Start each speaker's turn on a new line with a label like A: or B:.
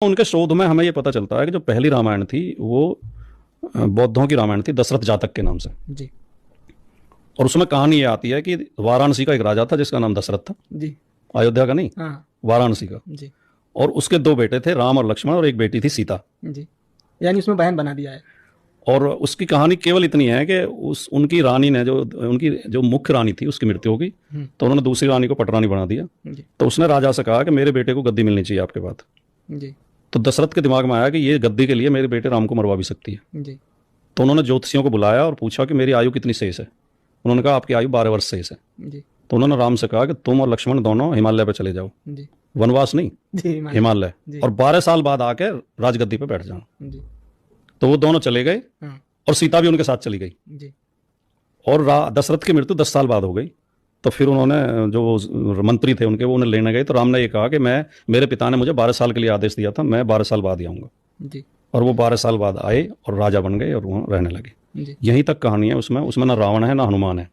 A: उनके शोध में हमें ये पता चलता है कि जो पहली रामायण थी वो बौद्धों की रामायण थी, दशरथ जातक के नाम से
B: जी
A: और उसमें कहानी ये आती है कि वाराणसी का एक राजा था जिसका नाम दशरथ था,
B: जी।
A: अयोध्या का नहीं,
B: हाँ
A: वाराणसी का।
B: जी
A: और उसके दो बेटे थे, राम और लक्ष्मण, और एक बेटी थी सीता।
B: जी, यानी उसमें बयान बना दिया है।
A: और उसकी कहानी केवल इतनी है कि उनकी रानी ने उनकी जो मुख्य रानी थी उसकी मृत्यु हो गई, तो उन्होंने दूसरी रानी को पटरानी बना दिया।
B: जी
A: तो उसने राजा से कहा कि मेरे बेटे को गद्दी मिलनी चाहिए आपके बाद।
B: जी
A: तो दशरथ के दिमाग में आया कि ये गद्दी के लिए मेरे बेटे राम को मरवा भी सकती है।
B: जी
A: तो उन्होंने ज्योतिषियों को बुलाया और पूछा कि मेरी आयु कितनी शेष है। उन्होंने कहा आपकी आयु 12 वर्ष शेष है।
B: जी
A: तो उन्होंने राम से कहा कि तुम और लक्ष्मण दोनों हिमालय पर चले जाओ,
B: जी
A: वनवास नहीं,
B: जी
A: हिमालय,
B: जी
A: और 12 साल बाद आके राजगद्दी पे बैठ जाना।
B: जी।
A: तो वो दोनों चले गए
B: हाँ
A: और सीता भी उनके साथ चली गई।
B: जी
A: और दशरथ की मृत्यु 10 साल बाद हो गई। तो फिर उन्होंने जो मंत्री थे उनके, वो उन्हें लेने गए। तो राम ने ये कहा कि मेरे पिता ने मुझे 12 साल के लिए आदेश दिया था, मैं 12 साल बाद ही आऊँगा।
B: जी
A: और वो 12 साल बाद आए और राजा बन गए और वहाँ रहने लगे।
B: जी।
A: यहीं तक कहानी है। उसमें ना रावण है ना हनुमान है।